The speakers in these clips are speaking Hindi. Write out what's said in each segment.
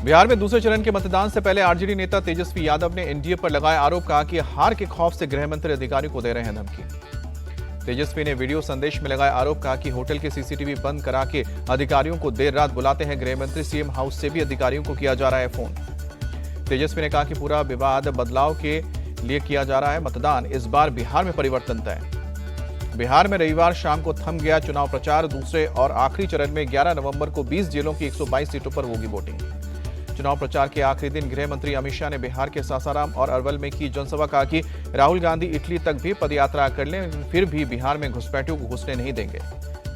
बिहार में दूसरे चरण के मतदान से पहले आरजेडी नेता तेजस्वी यादव ने एनडीए पर लगाया आरोप, कहा कि हार के खौफ से गृह मंत्री अधिकारियों को दे रहे हैं धमकी। तेजस्वी ने वीडियो संदेश में लगाया आरोप, कहा कि होटल के सीसीटीवी बंद करा के अधिकारियों को देर रात बुलाते हैं गृह मंत्री। सीएम हाउस से भी अधिकारियों को किया जा रहा है फोन। तेजस्वी ने कहा कि पूरा विवाद बदलाव के लिए किया जा रहा है। मतदान इस बार बिहार में परिवर्तन तय। बिहार में रविवार शाम को थम गया चुनाव प्रचार। दूसरे और आखिरी चरण में 11 नवंबर को 20 जिलों की 122 सीटों पर होगी वोटिंग। चुनाव प्रचार के आखिरी दिन गृह मंत्री अमित शाह ने बिहार के सासाराम और अरवल में की जनसभा। कहा कि राहुल गांधी इटली तक भी पदयात्रा कर लें, फिर भी बिहार में घुसपैठियों को घुसने नहीं देंगे।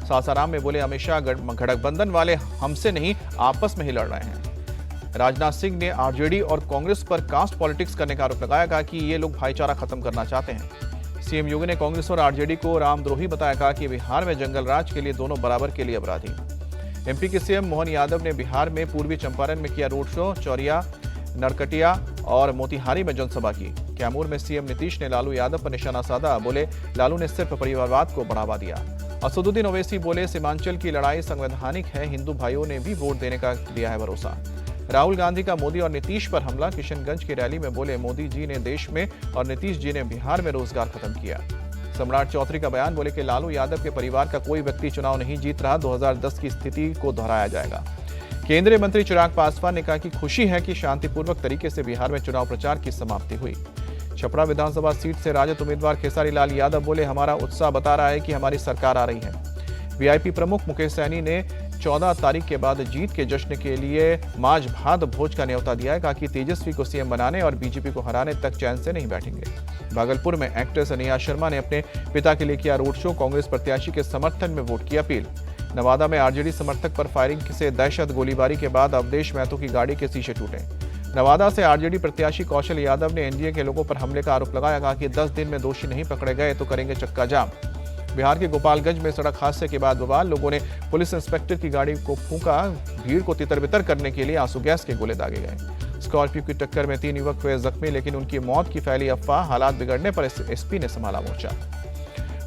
सासाराम में बोले अमित शाह, गठबंधन वाले हमसे नहीं आपस में ही लड़ रहे हैं। राजनाथ सिंह ने आरजेडी और कांग्रेस पर कास्ट पॉलिटिक्स करने का आरोप लगाया। कहा कि ये लोग भाईचारा खत्म करना चाहते हैं। सीएम योगी ने कांग्रेस और आरजेडी को रामद्रोही बताया। कहा कि बिहार में जंगल राज के लिए दोनों बराबर के लिए अपराधी। एमपी के सीएम मोहन यादव ने बिहार में पूर्वी चंपारण में किया रोड शो। चौरिया, नरकटिया और मोतिहारी में जनसभा की। कैमूर में सीएम नीतीश ने लालू यादव पर निशाना साधा। बोले लालू ने सिर्फ परिवारवाद को बढ़ावा दिया। असदुद्दीन ओवैसी बोले सीमांचल की लड़ाई संवैधानिक है, हिंदू भाइयों ने भी वोट देने का दिया है भरोसा। राहुल गांधी का मोदी और नीतीश पर हमला। किशनगंज की रैली में बोले मोदी जी ने देश में और नीतीश जी ने बिहार में रोजगार खत्म किया। सम्राट चौधरी का बयान। बोले कि लालू यादव के परिवार का कोई व्यक्ति चुनाव नहीं जीत रहा। 2010 की स्थिति को दोहराया जाएगा। केंद्रीय मंत्री चिराग पासवान ने कहा कि खुशी है कि शांतिपूर्वक तरीके से बिहार में चुनाव प्रचार की समाप्ति हुई। छपरा विधानसभा सीट से राजद उम्मीदवार खेसारी लाल यादव बोले हमारा उत्साह बता रहा है कि हमारी सरकार आ रही है। वीआईपी प्रमुख मुकेश सैनी ने 14 तारीख के बाद जीत के जश्न के लिए माज भात भोज का न्योता दिया है। कहा कि तेजस्वी को सीएम बनाने और बीजेपी को हराने तक चैन से नहीं बैठेंगे। भागलपुर में एक्ट्रेस अनिया शर्मा ने अपने पिता के लिए किया रोड शो। कांग्रेस प्रत्याशी के समर्थन में वोट की अपील। नवादा में आरजेडी समर्थक पर फायरिंग से दहशत। गोलीबारी के बाद अवधेश महतो की गाड़ी के शीशे टूटे। नवादा से आरजेडी प्रत्याशी कौशल यादव ने एनडीए के लोगों पर हमले का आरोप लगाया। कहा कि 10 दिन में दोषी नहीं पकड़े गए तो करेंगे चक्का जाम। बिहार के गोपालगंज में सड़क हादसे के बाद बवाल। लोगों ने पुलिस इंस्पेक्टर की गाड़ी को फूंका। भीड़ को तितर-बितर करने के लिए आंसू गैस के गोले दागे गए। स्कॉर्पियो की टक्कर में 3 युवक हुए जख्मी, लेकिन उनकी मौत की फैली अफवाह। हालात बिगड़ने पर एसपी ने संभाला मोर्चा।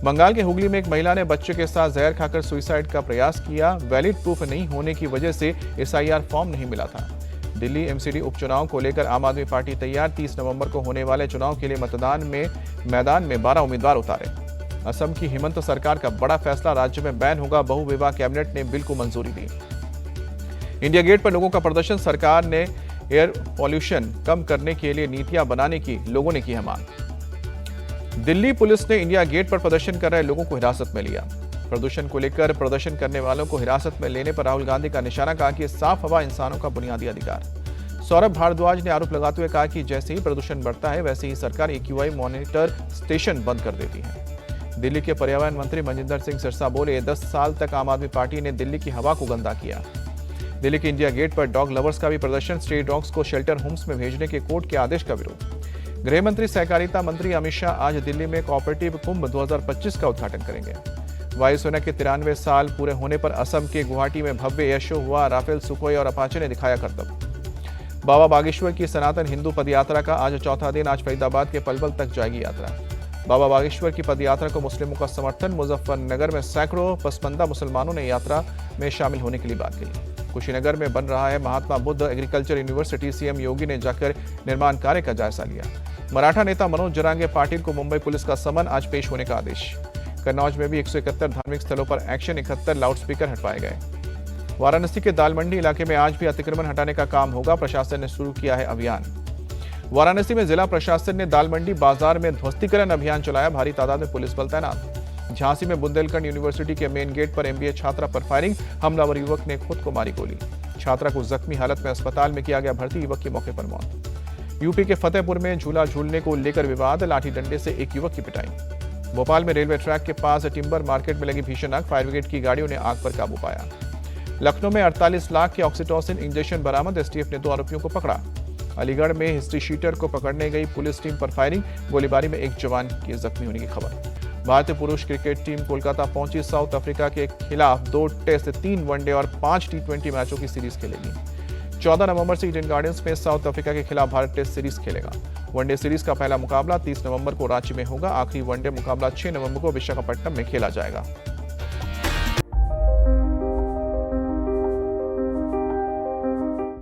बंगाल के हुगली में एक महिला ने बच्चे के साथ जहर खाकर सुसाइड का प्रयास किया। वैलिड प्रूफ नहीं होने की वजह से एसआईआर फॉर्म नहीं मिला था। दिल्ली एमसीडी उपचुनाव को लेकर आम आदमी पार्टी तैयार। 30 नवंबर को होने वाले चुनाव के लिए मैदान में 12 उम्मीदवार उतारे। असम की हिमंत सरकार का बड़ा फैसला। राज्य में बैन होगा बहुविवाह। कैबिनेट ने बिल को मंजूरी दी। इंडिया गेट पर लोगों का प्रदर्शन। सरकार ने एयर पॉल्यूशन कम करने के लिए नीतियां बनाने की लोगों ने की है मांग। दिल्ली पुलिस ने इंडिया गेट पर प्रदर्शन कर रहे लोगों को हिरासत में लिया। प्रदूषण को लेकर प्रदर्शन करने वालों को हिरासत में लेने पर राहुल गांधी का निशाना। कहा कि साफ हवा इंसानों का बुनियादी अधिकार। सौरभ भारद्वाज ने आरोप लगाते हुए कहा कि जैसे ही प्रदूषण बढ़ता है वैसे ही सरकार एक्यूआई मॉनिटर स्टेशन बंद कर देती है। दिल्ली के पर्यावरण मंत्री मनजिंदर सिंह सिरसा बोले 10 साल तक आम आदमी पार्टी ने दिल्ली की हवा को गंदा किया। दिल्ली के इंडिया गेट पर डॉग लवर्स का भी प्रदर्शन। स्ट्रे डॉग्स को शेल्टर होम्स में भेजने के कोर्ट के आदेश का विरोध। गृह मंत्री सहकारिता मंत्री अमित शाह आज दिल्ली में कोऑपरेटिव कुंभ 2025 का उद्घाटन करेंगे। वायुसेना के 93 साल पूरे होने पर असम के गुवाहाटी में भव्य एयर शो हुआ। राफेल, सुखोई और अपाचे ने दिखाया करतब। बाबा बागेश्वर की सनातन हिंदू पदयात्रा का आज चौथा दिन। आज फरीदाबाद के पलवल तक जाएगी यात्रा। बाबा बागेश्वर की पदयात्रा को मुस्लिमों का समर्थन। मुजफ्फरनगर में सैकड़ों पसमंदा मुसलमानों ने यात्रा में शामिल होने के लिए बात कही। कुशीनगर में बन रहा है Mahatma Buddha agriculture university. CM योगी ने जाकर निर्माण कार्य का जायजा लिया। मराठा नेता मनोज जरांगे पाटिल को मुंबई पुलिस का समन। आज पेश होने का आदेश। कन्नौज में भी 171 धार्मिक स्थलों पर एक्शन। 71 लाउडस्पीकर हटवाए गए। वाराणसी के दालमंडी इलाके में आज भी अतिक्रमण हटाने का काम होगा। प्रशासन ने शुरू किया है अभियान। वाराणसी में जिला प्रशासन ने दालमंडी बाजार में ध्वस्तीकरण अभियान चलाया। भारी तादाद में पुलिस बल तैनात। झांसी में बुंदेलखंड यूनिवर्सिटी के मेन गेट पर एमबीए छात्रा पर फायरिंग। हमलावर युवक ने खुद को मारी गोली। छात्रा को जख्मी हालत में अस्पताल में किया गया भर्ती। युवक की मौके पर मौत। यूपी के फतेहपुर में झूला झूलने को लेकर विवाद। लाठी डंडे से एक युवक की पिटाई। भोपाल में रेलवे ट्रैक के पास टिम्बर मार्केट में लगी भीषण आग। फायर ब्रिगेड की गाड़ियों ने आग पर काबू पाया। लखनऊ में 48 लाख के ऑक्सीटोसिन इंजेक्शन बरामद। एसटीएफ ने 2 आरोपियों को पकड़ा। अलीगढ़ में हिस्ट्री शीटर को पकड़ने गई पुलिस टीम पर फायरिंग। गोलीबारी में एक जवान के जख्मी होने की खबर। भारतीय पुरुष क्रिकेट टीम कोलकाता पहुंची। साउथ अफ्रीका के खिलाफ 2 टेस्ट, 3 वनडे और 5 टी20 मैचों की सीरीज खेलेगी। 14 नवंबर से ईडन गार्डन्स में साउथ अफ्रीका के खिलाफ भारत टेस्ट सीरीज खेलेगा। वनडे सीरीज का पहला मुकाबला 30 नवंबर को रांची में होगा। आखिरी वनडे मुकाबला 6 नवंबर को विशाखापट्टनम में खेला जाएगा।